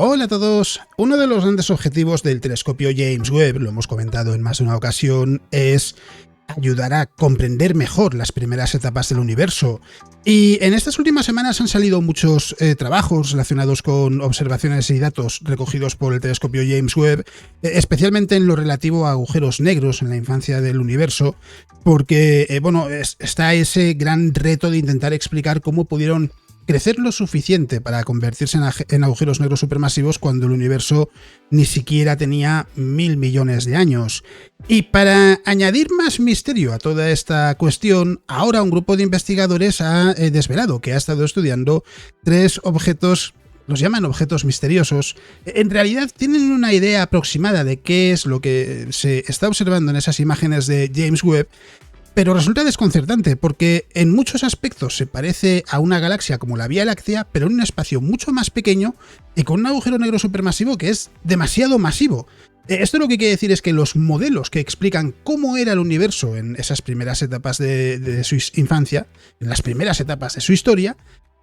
Hola a todos. Uno de los grandes objetivos del telescopio James Webb, lo hemos comentado en más de una ocasión, es ayudar a comprender mejor las primeras etapas del universo. Y en estas últimas semanas han salido muchos trabajos relacionados con observaciones y datos recogidos por el telescopio James Webb, especialmente en lo relativo a agujeros negros en la infancia del universo, porque está ese gran reto de intentar explicar cómo pudieron crecer lo suficiente para convertirse en agujeros negros supermasivos cuando el universo ni siquiera tenía 1000 millones de años. Y para añadir más misterio a toda esta cuestión, ahora un grupo de investigadores ha desvelado que ha estado estudiando 3 objetos. Los llaman objetos misteriosos. En realidad tienen una idea aproximada de qué es lo que se está observando en esas imágenes de James Webb, pero resulta desconcertante porque en muchos aspectos se parece a una galaxia como la Vía Láctea, pero en un espacio mucho más pequeño y con un agujero negro supermasivo que es demasiado masivo. Esto lo que quiere decir es que los modelos que explican cómo era el universo en esas primeras etapas de su infancia, en las primeras etapas de su historia,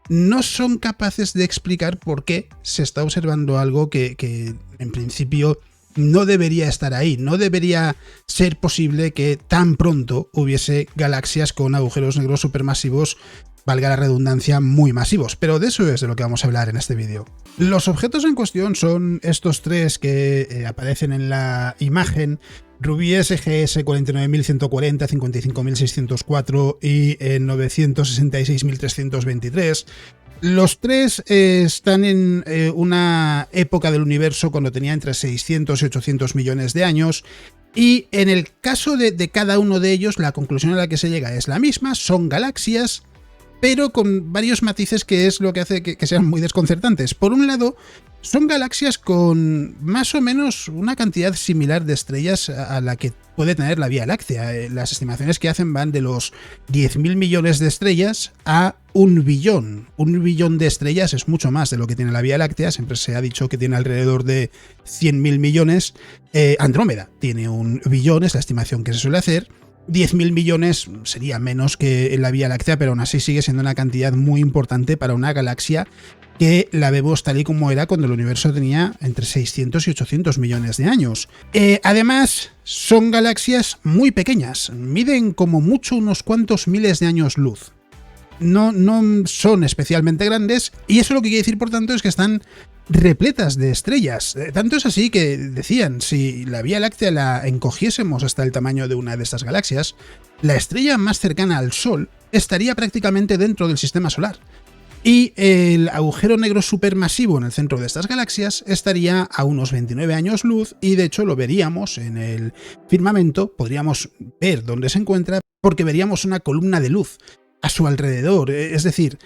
no son capaces de explicar por qué se está observando algo que en principio no debería estar ahí. No debería ser posible que tan pronto hubiese galaxias con agujeros negros supermasivos, valga la redundancia, muy masivos. Pero de eso es de lo que vamos a hablar en este vídeo. Los objetos en cuestión son estos 3 que aparecen en la imagen: Rubí SGS 49140, 55604 y 966.323. Los 3 están en una época del universo cuando tenía entre 600 y 800 millones de años, y en el caso de cada uno de ellos la conclusión a la que se llega es la misma: son galaxias, pero con varios matices que es lo que hace que sean muy desconcertantes. Por un lado, son galaxias con más o menos una cantidad similar de estrellas a la que puede tener la Vía Láctea. Las estimaciones que hacen van de los 10.000 millones de estrellas a 1 billón. 1 billón de estrellas es mucho más de lo que tiene la Vía Láctea. Siempre se ha dicho que tiene alrededor de 100.000 millones. Andrómeda tiene 1 billón, es la estimación que se suele hacer. 10.000 millones sería menos que en la Vía Láctea, pero aún así sigue siendo una cantidad muy importante para una galaxia que la vemos tal y como era cuando el universo tenía entre 600 y 800 millones de años. Además, son galaxias muy pequeñas, miden como mucho unos cuantos miles de años luz. No son especialmente grandes, y eso lo que quiere decir, por tanto, es que están repletas de estrellas. Tanto es así que decían, si la Vía Láctea la encogiésemos hasta el tamaño de una de estas galaxias, la estrella más cercana al Sol estaría prácticamente dentro del sistema solar. Y el agujero negro supermasivo en el centro de estas galaxias estaría a unos 29 años luz, y de hecho lo veríamos en el firmamento, podríamos ver dónde se encuentra porque veríamos una columna de luz a su alrededor. Es decir,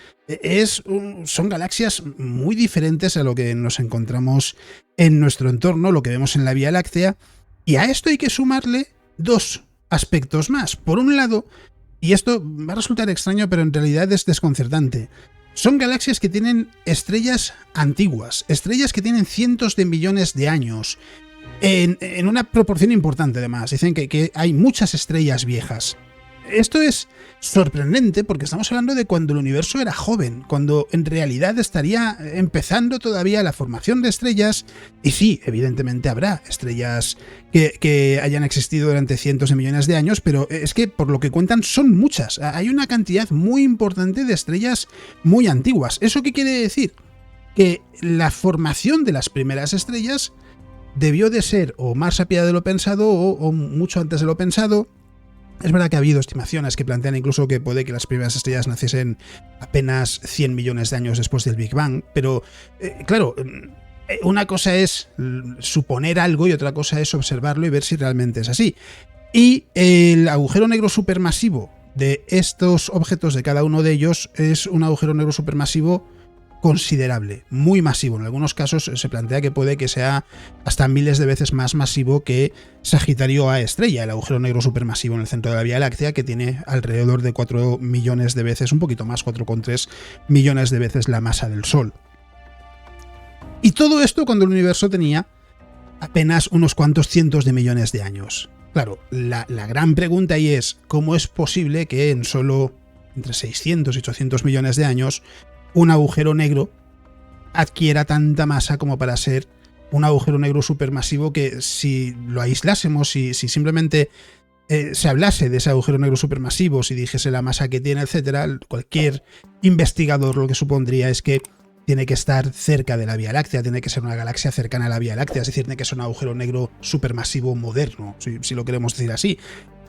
son galaxias muy diferentes a lo que nos encontramos en nuestro entorno, lo que vemos en la Vía Láctea, y a esto hay que sumarle 2 aspectos más. Por un lado, y esto va a resultar extraño, pero en realidad es desconcertante, son galaxias que tienen estrellas antiguas, estrellas que tienen cientos de millones de años, en una proporción importante además. Dicen que hay muchas estrellas viejas. Esto es sorprendente porque estamos hablando de cuando el universo era joven, cuando en realidad estaría empezando todavía la formación de estrellas. Y sí, evidentemente habrá estrellas que hayan existido durante cientos de millones de años, pero es que por lo que cuentan son muchas. Hay una cantidad muy importante de estrellas muy antiguas. ¿Eso qué quiere decir? Que la formación de las primeras estrellas debió de ser o más rápida de lo pensado o mucho antes de lo pensado. Es verdad que ha habido estimaciones que plantean incluso que puede que las primeras estrellas naciesen apenas 100 millones de años después del Big Bang, pero claro, una cosa es suponer algo y otra cosa es observarlo y ver si realmente es así. Y el agujero negro supermasivo de estos objetos, de cada uno de ellos, es un agujero negro supermasivo considerable, muy masivo. En algunos casos se plantea que puede que sea hasta miles de veces más masivo que Sagitario A estrella, el agujero negro supermasivo en el centro de la Vía Láctea, que tiene alrededor de 4 millones de veces, un poquito más, 4,3 millones de veces la masa del Sol. Y todo esto cuando el universo tenía apenas unos cuantos cientos de millones de años. Claro, la gran pregunta ahí es, ¿cómo es posible que en solo entre 600 y 800 millones de años un agujero negro adquiera tanta masa como para ser un agujero negro supermasivo que, si lo aislásemos, si simplemente se hablase de ese agujero negro supermasivo, si dijese la masa que tiene, etcétera, cualquier investigador lo que supondría es que tiene que estar cerca de la Vía Láctea, tiene que ser una galaxia cercana a la Vía Láctea, es decir, tiene que ser un agujero negro supermasivo moderno, si lo queremos decir así.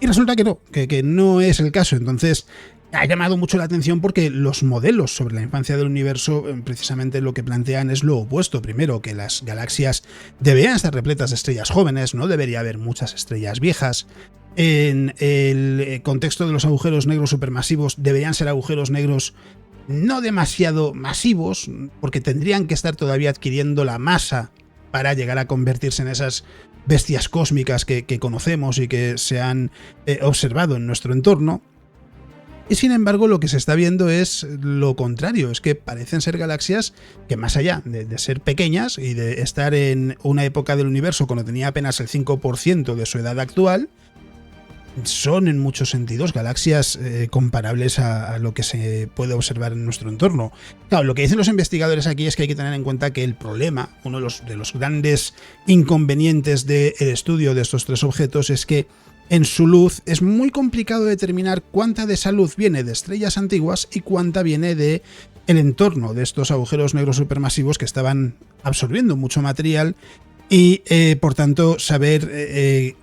Y resulta que no es el caso. Entonces, ha llamado mucho la atención porque los modelos sobre la infancia del universo precisamente lo que plantean es lo opuesto. Primero, que las galaxias deberían estar repletas de estrellas jóvenes, no debería haber muchas estrellas viejas. En el contexto de los agujeros negros supermasivos deberían ser agujeros negros no demasiado masivos, porque tendrían que estar todavía adquiriendo la masa para llegar a convertirse en esas bestias cósmicas que conocemos y que se han observado en nuestro entorno. Y sin embargo, lo que se está viendo es lo contrario, es que parecen ser galaxias que, más allá de ser pequeñas y de estar en una época del universo cuando tenía apenas el 5% de su edad actual, son en muchos sentidos galaxias comparables a lo que se puede observar en nuestro entorno. Claro, lo que dicen los investigadores aquí es que hay que tener en cuenta que el problema, uno de los grandes inconvenientes del estudio de estos tres objetos, es que en su luz es muy complicado determinar cuánta de esa luz viene de estrellas antiguas y cuánta viene de el entorno de estos agujeros negros supermasivos que estaban absorbiendo mucho material. Y por tanto, saber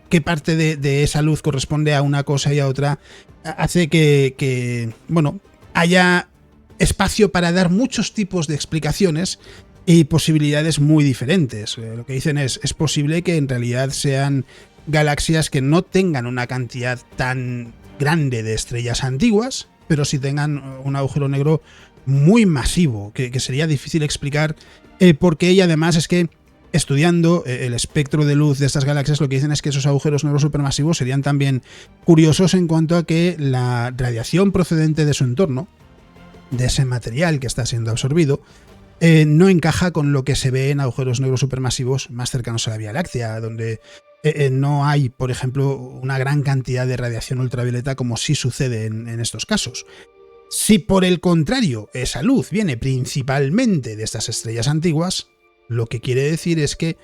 qué parte de esa luz corresponde a una cosa y a otra hace que bueno, haya espacio para dar muchos tipos de explicaciones y posibilidades muy diferentes. Lo que dicen es posible que en realidad sean galaxias que no tengan una cantidad tan grande de estrellas antiguas, pero sí tengan un agujero negro muy masivo, que sería difícil explicar por qué. Y además es que, estudiando el espectro de luz de estas galaxias, lo que dicen es que esos agujeros negros supermasivos serían también curiosos en cuanto a que la radiación procedente de su entorno, de ese material que está siendo absorbido, no encaja con lo que se ve en agujeros negros supermasivos más cercanos a la Vía Láctea, donde no hay, por ejemplo, una gran cantidad de radiación ultravioleta como sí sucede en estos casos. Si por el contrario esa luz viene principalmente de estas estrellas antiguas, lo que quiere decir es que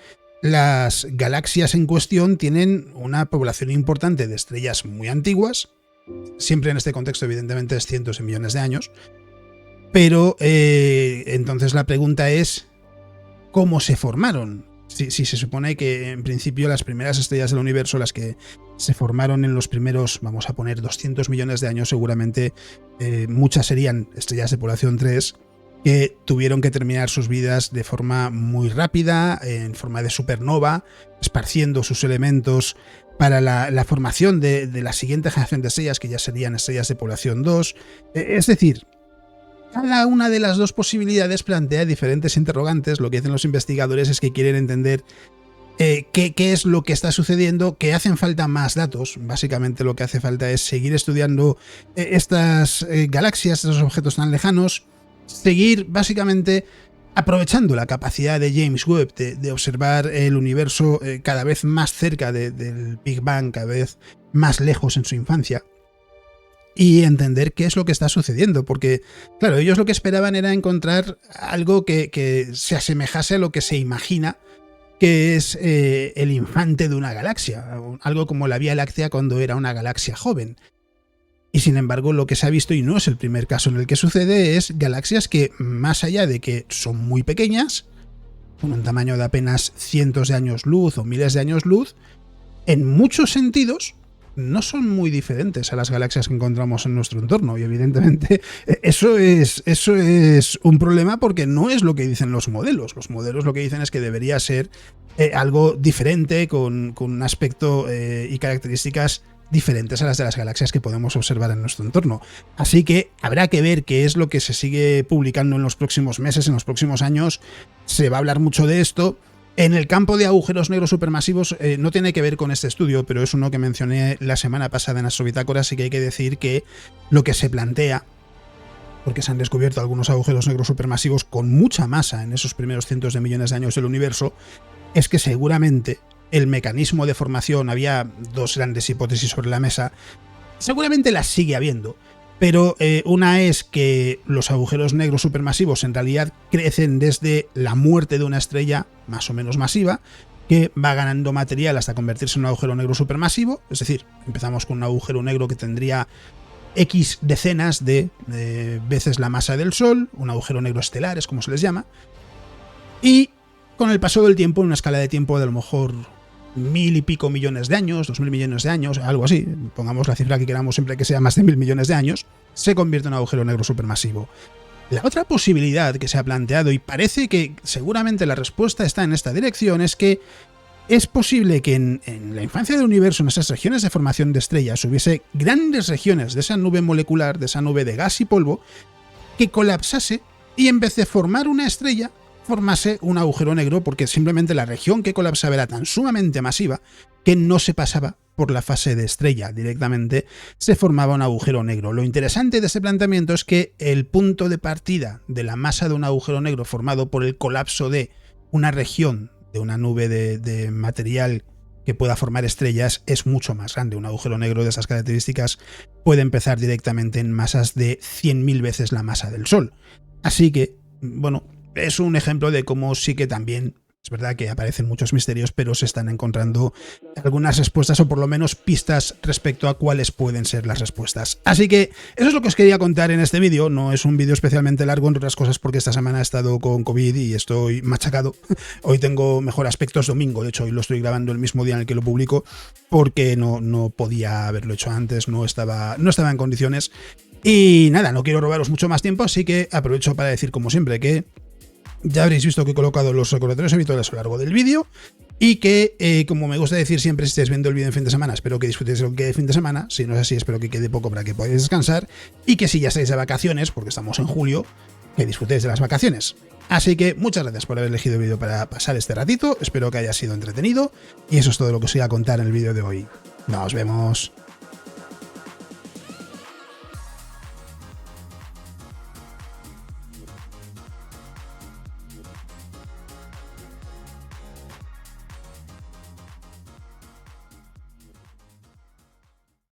las galaxias en cuestión tienen una población importante de estrellas muy antiguas, siempre en este contexto evidentemente es cientos de millones de años, pero entonces la pregunta es ¿cómo se formaron? Si se supone que en principio las primeras estrellas del universo, las que se formaron en los primeros, vamos a poner 200 millones de años, seguramente muchas serían estrellas de población 3, que tuvieron que terminar sus vidas de forma muy rápida, en forma de supernova, esparciendo sus elementos para la formación de la siguiente generación de estrellas, que ya serían estrellas de población 2. Es decir, cada una de las dos posibilidades plantea diferentes interrogantes. Lo que dicen los investigadores es que quieren entender qué es lo que está sucediendo, que hacen falta más datos. Básicamente lo que hace falta es seguir estudiando estas galaxias, estos objetos tan lejanos, seguir básicamente aprovechando la capacidad de James Webb de observar el universo cada vez más cerca del Big Bang, cada vez más lejos en su infancia, y entender qué es lo que está sucediendo, porque claro, ellos lo que esperaban era encontrar algo que se asemejase a lo que se imagina que es el infante de una galaxia, algo como la Vía Láctea cuando era una galaxia joven. Y sin embargo, lo que se ha visto, y no es el primer caso en el que sucede, es galaxias que, más allá de que son muy pequeñas, con un tamaño de apenas cientos de años luz o miles de años luz, en muchos sentidos no son muy diferentes a las galaxias que encontramos en nuestro entorno. Y evidentemente eso es un problema, porque no es lo que dicen los modelos. Los modelos lo que dicen es que debería ser algo diferente, con un aspecto y características diferentes a las de las galaxias que podemos observar en nuestro entorno. Así que habrá que ver qué es lo que se sigue publicando en los próximos meses, en los próximos años. Se va a hablar mucho de esto. En el campo de agujeros negros supermasivos no tiene que ver con este estudio, pero es uno que mencioné la semana pasada en Astrobitácora, así que hay que decir que lo que se plantea, porque se han descubierto algunos agujeros negros supermasivos con mucha masa en esos primeros cientos de millones de años del universo, es que seguramente el mecanismo de formación, había dos grandes hipótesis sobre la mesa, seguramente las sigue habiendo, Pero una es que los agujeros negros supermasivos en realidad crecen desde la muerte de una estrella más o menos masiva, que va ganando material hasta convertirse en un agujero negro supermasivo. Es decir, empezamos con un agujero negro que tendría X decenas de veces la masa del Sol, un agujero negro estelar es como se les llama, y con el paso del tiempo, en una escala de tiempo de a lo mejor 1000 y pico millones de años, 2000 millones de años, algo así, pongamos la cifra que queramos siempre que sea más de 1000 millones de años, se convierte en un agujero negro supermasivo. La otra posibilidad que se ha planteado, y parece que seguramente la respuesta está en esta dirección, es que es posible que en la infancia del universo, en esas regiones de formación de estrellas, hubiese grandes regiones de esa nube molecular, de esa nube de gas y polvo, que colapsase y en vez de formar una estrella, formase un agujero negro, porque simplemente la región que colapsaba era tan sumamente masiva que no se pasaba por la fase de estrella, directamente se formaba un agujero negro. Lo interesante de este planteamiento es que el punto de partida de la masa de un agujero negro formado por el colapso de una región, de una nube de material que pueda formar estrellas, es mucho más grande. Un agujero negro de esas características puede empezar directamente en masas de 100.000 veces la masa del Sol. Así que, bueno, es un ejemplo de cómo sí que también es verdad que aparecen muchos misterios, pero se están encontrando algunas respuestas o por lo menos pistas respecto a cuáles pueden ser las respuestas. Así que eso es lo que os quería contar en este vídeo. No es un vídeo especialmente largo, entre otras cosas porque esta semana he estado con COVID y estoy machacado. Hoy tengo mejor aspecto, es domingo, de hecho hoy lo estoy grabando el mismo día en el que lo publico porque no podía haberlo hecho antes, no estaba en condiciones. Y nada, no quiero robaros mucho más tiempo, así que aprovecho para decir como siempre que ya habréis visto que he colocado los recordatorios habituales a lo largo del vídeo y que, como me gusta decir siempre si estáis viendo el vídeo en fin de semana, espero que disfrutéis de lo que quede de fin de semana. Si no es así, espero que quede poco para que podáis descansar y que si ya estáis de vacaciones, porque estamos en julio, que disfrutéis de las vacaciones. Así que muchas gracias por haber elegido el vídeo para pasar este ratito, espero que haya sido entretenido y eso es todo lo que os iba a contar en el vídeo de hoy. Nos vemos.